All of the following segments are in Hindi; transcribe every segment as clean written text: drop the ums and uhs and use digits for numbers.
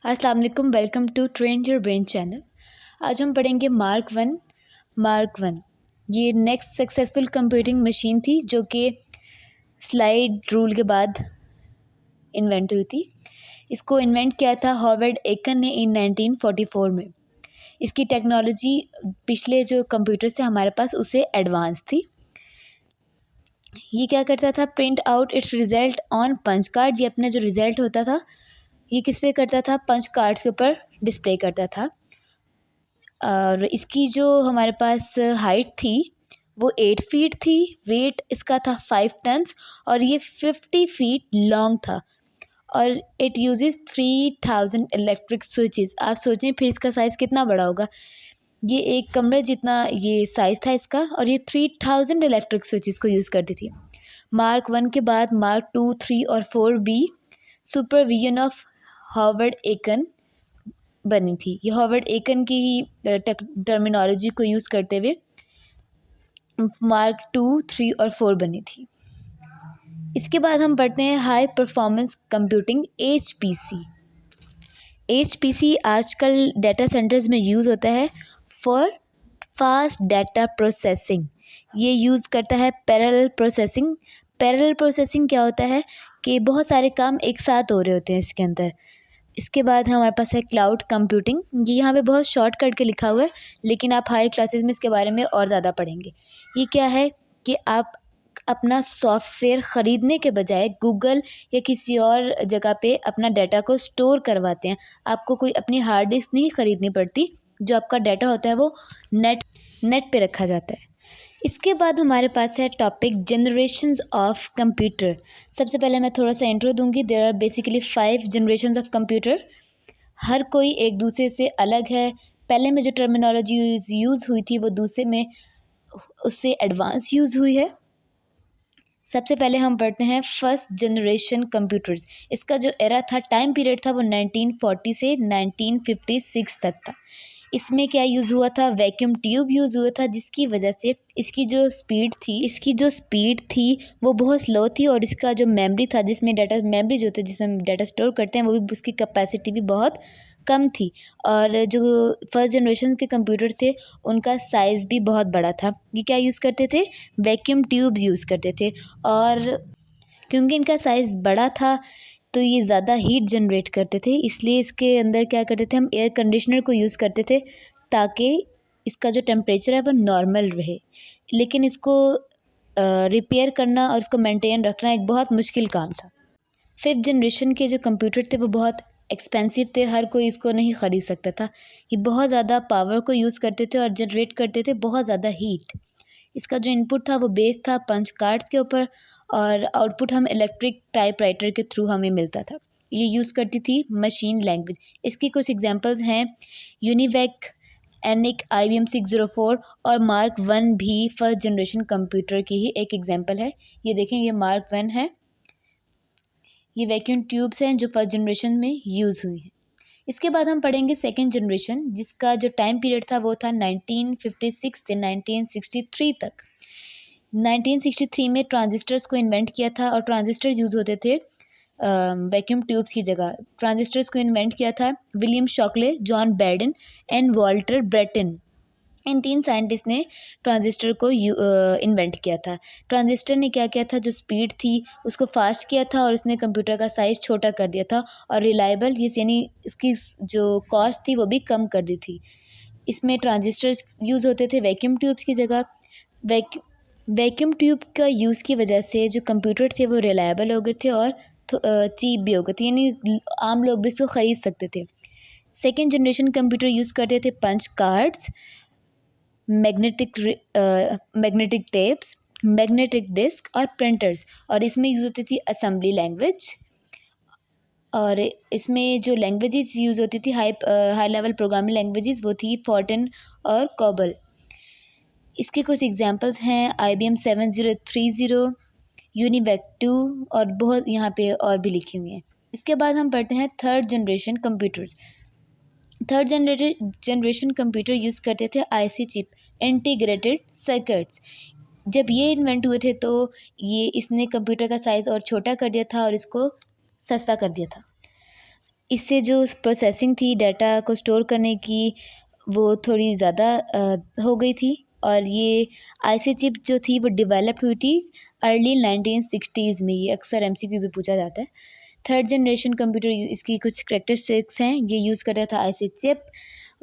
अस्सलाम वालेकुम, welcome to train your brain channel. आज हम पढ़ेंगे मार्क वन। ये नेक्स्ट सक्सेसफुल कंप्यूटिंग मशीन थी जो कि स्लाइड रूल के बाद इन्वेंट हुई थी। इसको इन्वेंट किया था हॉवर्ड एकन ने इन 1944 में। इसकी टेक्नोलॉजी पिछले जो कंप्यूटर्स थे हमारे पास उससे एडवांस थी। ये क्या करता था, print out its result on punch card. ये अपना जो रिजल्ट होता था ये किस पे करता था, पंच कार्ड्स के ऊपर डिस्प्ले करता था। और इसकी जो हमारे पास हाइट थी वो 8 फीट थी, वेट इसका था 5 टन्स और ये 50 फीट लॉन्ग था और इट यूजेस 3000 इलेक्ट्रिक स्विचेस। आप सोचें फिर इसका साइज़ कितना बड़ा होगा। ये एक कमरे जितना ये साइज़ था इसका और ये 3000 इलेक्ट्रिक स्विचेस को यूज़ करती थी। मार्क 1 के बाद मार्क 2, 3 और 4 बी सुपरविजन ऑफ हॉवर्ड एकन बनी थी। ये हॉवर्ड एकन की ही टर्मिनोलॉजी को यूज़ करते हुए मार्क 2, 3 और 4 बनी थी। इसके बाद हम पढ़ते हैं high performance computing HPC। HPC आजकल डाटा सेंटर्स में यूज़ होता है फॉर फास्ट डाटा प्रोसेसिंग। ये यूज़ करता है पैरेलल प्रोसेसिंग। पैरेलल प्रोसेसिंग क्या होता है कि बहुत सारे काम एक साथ हो रहे होते हैं इसके अंदर। इसके बाद हमारे पास है क्लाउड कंप्यूटिंग। ये यहाँ पे बहुत शॉर्ट कट के लिखा हुआ है लेकिन आप हायर क्लासेस में इसके बारे में और ज़्यादा पढ़ेंगे। ये क्या है कि आप अपना सॉफ्टवेयर ख़रीदने के बजाय गूगल या किसी और जगह पे अपना डाटा को स्टोर करवाते हैं। आपको कोई अपनी हार्ड डिस्क नहीं ख़रीदनी पड़ती, जो आपका डाटा होता है वो नेट पे रखा जाता है। इसके बाद हमारे पास है टॉपिक जनरेशंस ऑफ कंप्यूटर। सबसे पहले मैं थोड़ा सा इंट्रो दूंगी। There are basically 5 generations of computer. हर कोई एक दूसरे से अलग है। पहले में जो टर्मिनोलॉजी यूज़ हुई थी वो दूसरे में उससे एडवांस यूज़ हुई है। सबसे पहले हम पढ़ते हैं फर्स्ट जनरेशन कंप्यूटर्स। इसका जो एरा था, टाइम पीरियड था, वो 1940 से 1956 तक था। इसमें क्या यूज़ हुआ था, वैक्यूम ट्यूब यूज़ हुआ था, जिसकी वजह से इसकी जो स्पीड थी वो बहुत स्लो थी और इसका जो मेमोरी था, जिसमें डाटा मेमोरी जो होती है जिसमें हम डाटा स्टोर करते हैं, वो भी उसकी कैपेसिटी भी बहुत कम थी। और जो फर्स्ट जनरेशन के कंप्यूटर थे उनका साइज़ भी बहुत बड़ा था। ये क्या यूज़ करते थे, वैक्यूम ट्यूब यूज़ करते थे। और क्योंकि इनका साइज़ बड़ा था तो ये ज़्यादा हीट जनरेट करते थे, इसलिए इसके अंदर क्या करते थे, हम एयर कंडीशनर को यूज़ करते थे ताकि इसका जो टेम्परेचर है वो नॉर्मल रहे। लेकिन इसको रिपेयर करना और इसको मेंटेन रखना एक बहुत मुश्किल काम था। फिफ्थ जनरेशन के जो कंप्यूटर थे वो बहुत एक्सपेंसिव थे, हर कोई इसको नहीं ख़रीद सकता था। ये बहुत ज़्यादा पावर को यूज़ करते थे और जनरेट करते थे बहुत ज़्यादा हीट। इसका जो इनपुट था वो बेस था पंच कार्ड्स के ऊपर और आउटपुट हम इलेक्ट्रिक टाइपराइटर के थ्रू हमें मिलता था। ये यूज़ करती थी मशीन लैंग्वेज। इसकी कुछ एग्जांपल्स हैं यूनिवैक, एनिक, IBM 604 और मार्क 1 भी फर्स्ट जनरेशन कंप्यूटर की ही एक एग्जांपल है। ये देखें, ये मार्क 1 है। ये वैक्यूम ट्यूब्स हैं जो फर्स्ट जनरेशन में यूज़ हुई हैं। इसके बाद हम पढ़ेंगे सेकेंड जनरेशन, जिसका जो टाइम पीरियड था वो था 1956 से 1963 तक। 1963 में ट्रांजिस्टर्स को इन्वेंट किया था और ट्रांजिस्टर यूज़ होते थे वैक्यूम ट्यूब्स की जगह। ट्रांजिस्टर्स को इन्वेंट किया था William Shockley, John Bardeen and Walter Brattain. इन 3 साइंटिस्ट ने ट्रांजिस्टर को इन्वेंट किया था। ट्रांजिस्टर ने क्या किया था, जो स्पीड थी उसको फास्ट किया था और उसने कंप्यूटर का साइज़ छोटा कर दिया था और रिलायबल यानी इसकी जो कॉस्ट थी वो भी कम कर दी थी। इसमें ट्रांजिस्टर्स यूज़ होते थे वैक्यूम ट्यूब्स की जगह। वैक्यूम ट्यूब का यूज़ की वजह से जो कंप्यूटर थे वो रिलायबल हो गए थे और चीप भी हो गए थे, यानी आम लोग भी इसको ख़रीद सकते थे। सेकेंड जनरेशन कंप्यूटर यूज़ करते थे punch cards, magnetic tapes, magnetic disk और प्रिंटर्स। और इसमें यूज़ होती थी असेंबली लैंग्वेज। और इसमें जो लैंग्वेजेस यूज़ होती थी हाई लेवल प्रोग्रामिंग लैंग्वेजेस, वो थी फोर्टन और कोबल। इसके कुछ एग्जांपल्स हैं IBM 7030, यूनिवैक 2 और बहुत यहाँ पे और भी लिखी हुई हैं। इसके बाद हम पढ़ते हैं third generation computers. Third generation computer use करते थे IC चिप, इंटीग्रेटेड सर्किट्स। जब ये इन्वेंट हुए थे तो इसने कंप्यूटर का साइज़ और छोटा कर दिया था और इसको सस्ता कर दिया था। इससे जो प्रोसेसिंग थी डाटा को स्टोर करने की वो थोड़ी ज़्यादा हो गई थी। और ये आईसी चिप जो थी वो डेवलप हुई थी अर्ली 1960s में। ये अक्सर एमसीक्यू भी पूछा जाता है। थर्ड जनरेशन कंप्यूटर, इसकी कुछ करेक्टरिस्टिक्स हैं। ये यूज़ कर रहा था आईसी चिप,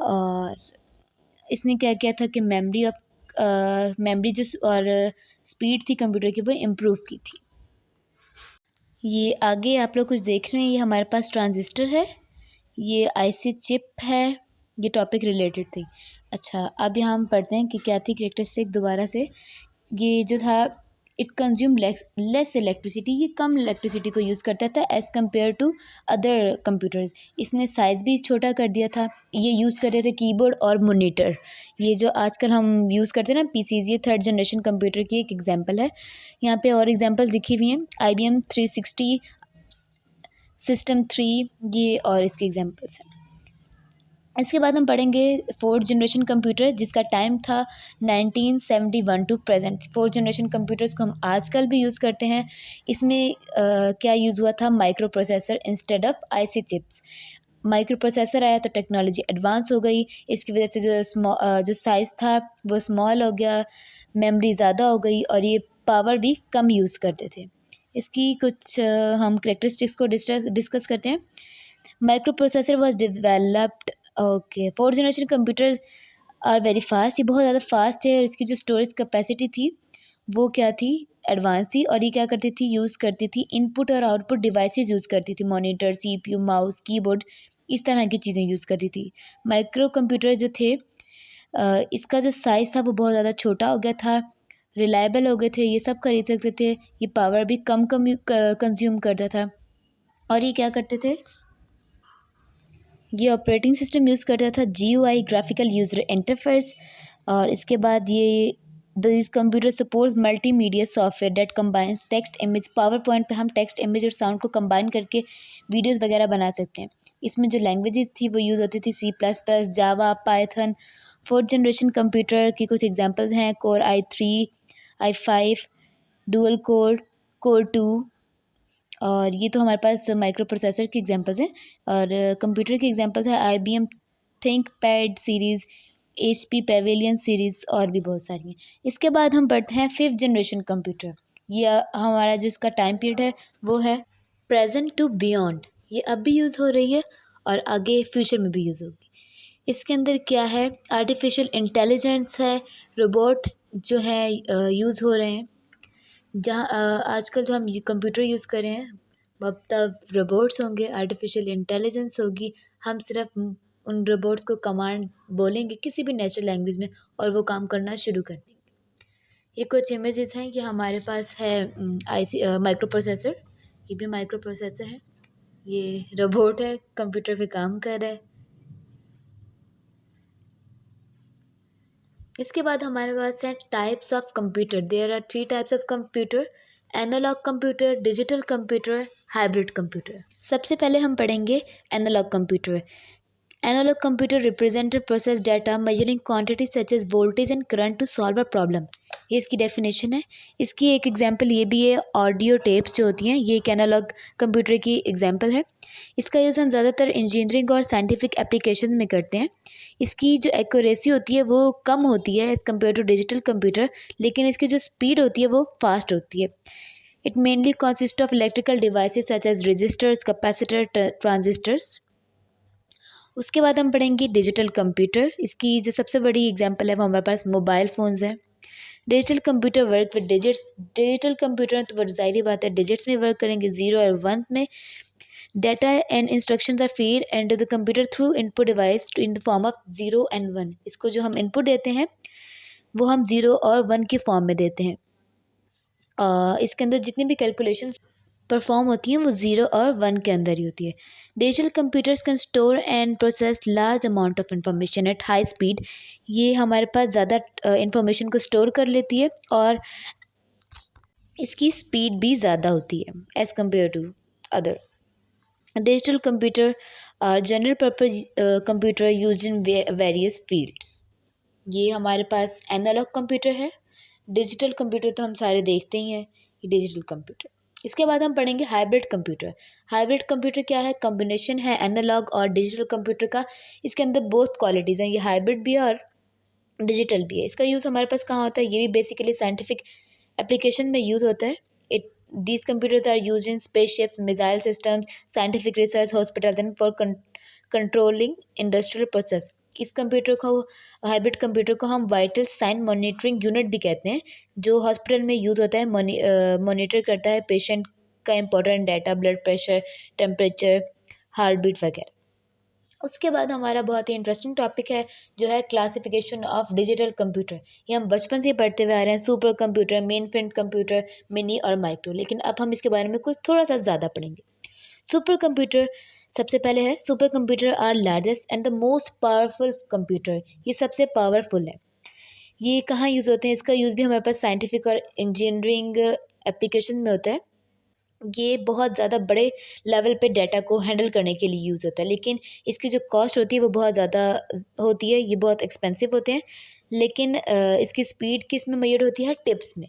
और इसने क्या किया था कि मेमोरी जो और स्पीड थी कंप्यूटर की वो इम्प्रूव की थी। ये आगे आप लोग कुछ देख रहे हैं, ये हमारे पास ट्रांजिस्टर है, ये आईसी चिप है, ये टॉपिक रिलेटेड थी। अच्छा, अब यहाँ हम पढ़ते हैं कि क्या थी करेक्टरिस्टिक दोबारा से। ये जो था, इट कंज्यूम लेस इलेक्ट्रिसिटी, ये कम इलेक्ट्रिसिटी को यूज़ करता था as compare to other computers. इसने साइज़ भी छोटा कर दिया था। ये यूज़ करते थे कीबोर्ड और मॉनिटर, ये जो आजकल हम यूज़ करते हैं ना पीसीज, ये थर्ड जनरेशन कंप्यूटर की एक एग्जांपल है। यहाँ पे और एग्जांपल लिखी हुई हैं, IBM 360, सिस्टम 3, ये और इसके एग्जांपल्स हैं। इसके बाद हम पढ़ेंगे फोर्थ जनरेशन कंप्यूटर, जिसका टाइम था 1971 to present. Fourth generation computers को हम आजकल भी यूज़ करते हैं। इसमें क्या यूज़ हुआ था, micro processor instead of IC chips. Micro processor आया तो टेक्नोलॉजी एडवांस हो गई, इसकी वजह से जो साइज़ था वो स्मॉल हो गया, मेमोरी ज़्यादा हो गई, और ये पावर भी कम यूज़ करते थे। इसकी कुछ हम करेक्टरिस्टिक्स को डिस्कस करते हैं। Microprocessor was developed, okay, fourth generation computer are very fast, ये बहुत ज़्यादा फास्ट है। और इसकी जो स्टोरेज कैपेसिटी थी वो क्या थी, एडवांस थी। और ये क्या करती थी, यूज़ करती थी इनपुट और आउटपुट डिवाइसेस यूज़ करती थी, मॉनिटर, सीपीयू, माउस, कीबोर्ड, इस तरह की चीज़ें यूज़ करती थी। माइक्रो कंप्यूटर जो थे, इसका जो साइज़ था वो बहुत ज़्यादा छोटा हो गया था, रिलायबल हो गए थे, ये सब खरीद सकते थे, ये पावर भी कम कंज्यूम करता था। और ये क्या करते थे, ये ऑपरेटिंग सिस्टम यूज़ करता था GUI, ग्राफिकल यूज़र इंटरफेस। और इसके बाद ये this computer supports multimedia software that combines text, image. Power point पे हम टेक्स्ट, इमेज और साउंड को कंबाइन करके वीडियोस वगैरह बना सकते हैं। इसमें जो लैंग्वेजेस थी वो यूज़ होती थी C++, जावा, पाइथन। फोर्थ जनरेशन कंप्यूटर की कुछ एग्जांपल्स हैं, core i3, i5, dual core, core 2। और ये तो हमारे पास माइक्रो प्रोसेसर की एग्जांपल्स हैं। और कंप्यूटर की एग्जांपल्स है IBM ThinkPad series, HP Pavilion series, और भी बहुत सारी हैं। इसके बाद हम पढ़ते हैं फिफ्थ जनरेशन कंप्यूटर। ये हमारा जो इसका टाइम पीरियड है वो है प्रेजेंट टू बियॉन्ड। ये अब भी यूज़ हो रही है और आगे फ्यूचर में भी यूज़ होगी। इसके अंदर क्या है, आर्टिफिशियल इंटेलिजेंस है, रोबोट जो है यूज़ हो रहे हैं। जहाँ आजकल जो हम कंप्यूटर यूज़ कर रहे हैं, अब तब रोबोट्स होंगे, आर्टिफिशियल इंटेलिजेंस होगी। हम सिर्फ उन रोबोट्स को कमांड बोलेंगे किसी भी नेचुरल लैंग्वेज में और वो काम करना शुरू कर देंगे। ये कुछ इमेजेस हैं कि हमारे पास है माइक्रो प्रोसेसर, ये भी माइक्रो प्रोसेसर है, ये रोबोट है, कंप्यूटर पे काम कर रहा है। इसके बाद हमारे पास है types of computer. There are 3 types of computer, analog computer, digital computer, hybrid computer. सबसे पहले हम पढ़ेंगे analog computer. Analog computer represented process data measuring quantity such as voltage and current to solve a problem. ये इसकी डेफिनेशन है। इसकी एक एग्जांपल ये भी है, ऑडियो टेप्स जो होती हैं, ये एक एनालॉग कंप्यूटर की एग्जांपल है। इसका यूज़ हम ज़्यादातर इंजीनियरिंग और साइंटिफिक एप्लीकेशन में करते हैं। इसकी जो एक्यूरेसी होती है वो कम होती है as compare to digital computer, लेकिन इसकी जो स्पीड होती है वो फास्ट होती है। It mainly consist of electrical devices such as resistors, capacitor, transistors. उसके बाद हम पढ़ेंगे डिजिटल कंप्यूटर। इसकी जो सबसे बड़ी एग्जांपल है वो हमारे पास मोबाइल फ़ोन्स हैं। Digital computer work with digits. Digital computer तो ज़ाहिर बात है डिजिट्स में वर्क करेंगे, 0 और 1 में। Data and instructions are fed into the computer through input device in the form of 0 and 1। इसको जो हम इनपुट देते हैं वो हम 0 और 1 की फॉर्म में देते हैं। इसके अंदर जितनी भी कैलकुलेशंस परफॉर्म होती हैं वो 0 और 1 के अंदर ही होती है। Digital computers can store and process large amount of information at high speed. ये हमारे पास ज़्यादा इंफॉर्मेशन को स्टोर कर लेती है और इसकी स्पीड भी ज़्यादा होती है as compare to other. Digital computer are general purpose computer used in various fields. ये हमारे पास एनालॉग कंप्यूटर है। डिजिटल कंप्यूटर तो हम सारे देखते ही हैं, ये डिजिटल कंप्यूटर। इसके बाद हम पढ़ेंगे हाइब्रिड कंप्यूटर। हाइब्रिड कंप्यूटर क्या है? कॉम्बिनेशन है एनालॉग और डिजिटल कंप्यूटर का। इसके अंदर बोथ क्वालिटीज़ हैं, ये हाइब्रिड भी है और डिजिटल भी है। इसका यूज़ हमारे पास कहाँ होता है? ये भी बेसिकली साइंटिफिक एप्लीकेशन में यूज़ होता है। It these computers are use in spaceships, missile systems, scientific research, hospitals and for controlling industrial process. इस कंप्यूटर को, हाइब्रिड कंप्यूटर को हम वाइटल साइन मॉनिटरिंग यूनिट भी कहते हैं, जो हॉस्पिटल में यूज़ होता है, मॉनिटर करता है पेशेंट का important data, blood pressure, temperature, heart beat वगैरह। उसके बाद हमारा बहुत ही इंटरेस्टिंग टॉपिक है जो है क्लासिफिकेशन ऑफ डिजिटल कंप्यूटर। ये हम बचपन से पढ़ते हुए आ रहे हैं, super computer, main frame computer, mini और माइक्रो, लेकिन अब हम इसके बारे में कुछ थोड़ा सा ज़्यादा पढ़ेंगे। सुपर कंप्यूटर सबसे पहले है, super computer are largest and the most powerful computer. ये सबसे पावरफुल है। ये कहाँ यूज़ होते हैं? इसका यूज़ भी हमारे पास साइंटिफिक और इंजीनियरिंग एप्लीकेशन में होता है। ये बहुत ज़्यादा बड़े लेवल पे डाटा को हैंडल करने के लिए यूज़ होता है, लेकिन इसकी जो कॉस्ट होती है वो बहुत ज़्यादा होती है, ये बहुत एक्सपेंसिव होते हैं। लेकिन इसकी स्पीड किस में मेजर होती है? टिप्स में।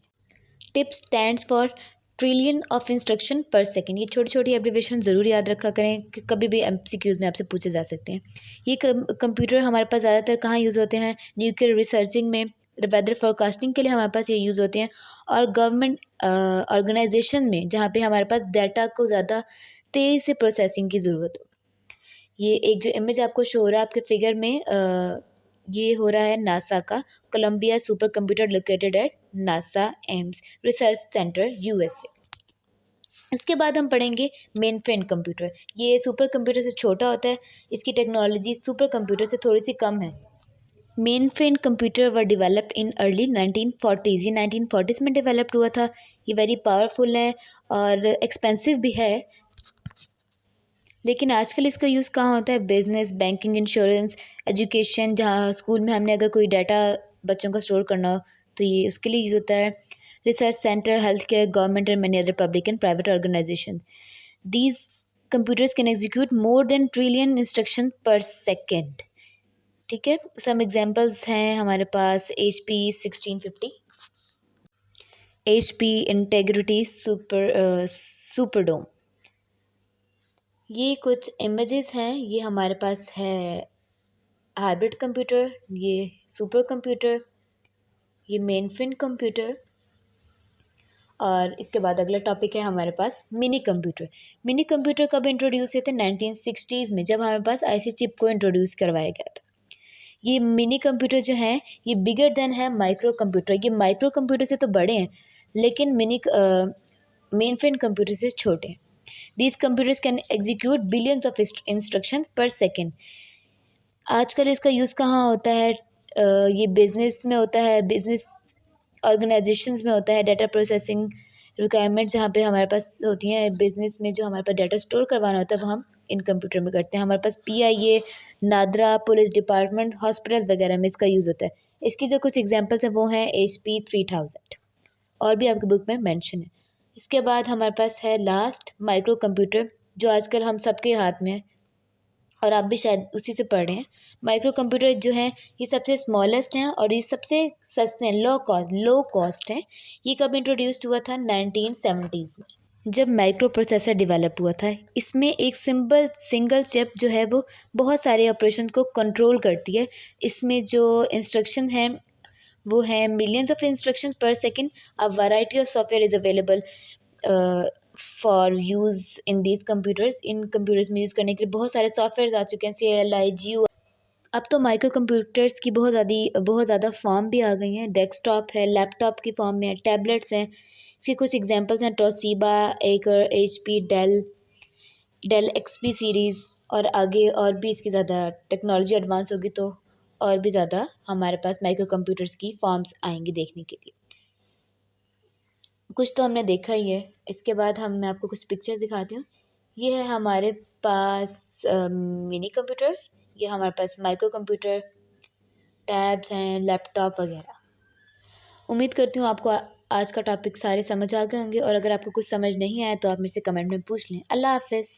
Tips stands for trillion of instruction per second. ये छोटी छोटी एब्रिविएशन ज़रूर याद रखा करें कि कभी भी MCQs में आपसे पूछे जा सकते हैं। ये कंप्यूटर हमारे पास ज़्यादातर कहाँ यूज़ होते हैं? न्यूक्लियर रिसर्चिंग में, वेदर फोरकास्टिंग के लिए हमारे पास ये यूज़ होते हैं, और गवर्नमेंट ऑर्गेनाइजेशन में, जहाँ पे हमारे पास डाटा को ज़्यादा तेज़ से प्रोसेसिंग की ज़रूरत हो। ये एक जो इमेज आपको शो हो रहा है आपके फिगर में, ये हो रहा है नासा का Columbia super computer located at NASA Ames research center USA। इसके बाद हम पढ़ेंगे मेन फ्रेम कंप्यूटर। ये सुपर कंप्यूटर से छोटा होता है, इसकी टेक्नोलॉजी सुपर कंप्यूटर से थोड़ी सी कम है। Main frame computer were developed in early 1940s। ये 1940s में डेवलप्ड हुआ था। ये वेरी पावरफुल है और एक्सपेंसिव भी है, लेकिन आजकल इसका यूज़ कहाँ होता है? बिजनेस, बैंकिंग, इंश्योरेंस, एजुकेशन, जहाँ स्कूल में हमने अगर कोई डाटा बच्चों का स्टोर करना हो तो ये उसके लिए यूज़ होता है। Research center, health care, government and many other public and private organisation. These computers can execute more than trillion instruction per second. ठीक है, सम एग्जाम्पल्स हैं हमारे पास HP 1650, HP इंटेग्रिटी सुपरडोम। ये कुछ इमेजेस हैं, ये हमारे पास है हाइब्रिड कंप्यूटर, ये सुपर कंप्यूटर, ये मेन फ्रेम कंप्यूटर, और इसके बाद अगला टॉपिक है हमारे पास मिनी कंप्यूटर। मिनी कंप्यूटर कब इंट्रोड्यूस हुए थे? 1960s में, जब हमारे पास IC चिप को इंट्रोड्यूस करवाया गया था। ये मिनी कंप्यूटर जो हैं ये बिगर देन है माइक्रो कंप्यूटर। ये माइक्रो कंप्यूटर से तो बड़े हैं, लेकिन मेन फ्रेम कंप्यूटर से छोटे हैं। These computers can execute billions of instructions per second। आजकल इसका यूज़ कहाँ होता है? ये बिज़नेस में होता है, बिज़नेस ऑर्गेनाइजेशंस में होता है, डाटा प्रोसेसिंग रिक्वायरमेंट्स जहाँ पे हमारे पास होती हैं बिज़नेस में, जो हमारे पास डाटा स्टोर करवाना होता है वो हम इन कंप्यूटर में करते हैं। हमारे पास PIA, NADRA, police department, hospitals वगैरह में इसका यूज़ होता है। इसकी जो कुछ एग्जांपल्स हैं वो हैं HP 3000, और भी आपकी बुक में मेंशन है। इसके बाद हमारे पास है लास्ट माइक्रो कंप्यूटर, जो आजकल हम सबके हाथ में है और आप भी शायद उसी से पढ़ रहे हैं। माइक्रो कंप्यूटर जो है ये सबसे स्मॉलेस्ट हैं और ये सबसे सस्ते हैं, लो कॉस्ट है। ये कब इंट्रोड्यूस्ड हुआ था? 1970s में, जब माइक्रो प्रोसेसर डेवलप हुआ था। इसमें एक सिंगल चिप जो है वो बहुत सारे ऑपरेशन को कंट्रोल करती है। इसमें जो इंस्ट्रक्शन हैं वो है मिलियंस ऑफ इंस्ट्रक्शंस पर second. A variety of software is available for use in these computers. In computers में यूज़ करने के लिए बहुत सारे सॉफ्टवेयर आ चुके हैं, CLI, GUI। अब तो माइक्रो कंप्यूटर्स की बहुत ज़्यादा फॉर्म भी आ गई हैं। डेस्कटॉप है, लैपटॉप की फॉर्म में है, टैबलेट्स हैं। इसके कुछ एग्जांपल्स हैं टोशिबा, एकर, HP, डेल XP सीरीज़, और आगे और भी इसकी ज़्यादा टेक्नोलॉजी एडवांस होगी तो और भी ज़्यादा हमारे पास माइक्रो कंप्यूटर्स की फॉर्म्स आएंगी देखने के लिए। कुछ तो हमने देखा ही है। इसके बाद मैं आपको कुछ पिक्चर दिखाती हूँ। ये है हमारे पास मिनी कंप्यूटर, ये हमारे पास माइक्रो कंप्यूटर, टैब्स हैं, लैपटॉप वगैरह। उम्मीद करती हूँ आपको आज का टॉपिक सारे समझ आ गए होंगे, और अगर आपको कुछ समझ नहीं आया तो आप मेरे से कमेंट में पूछ लें। अल्लाह हाफिज़।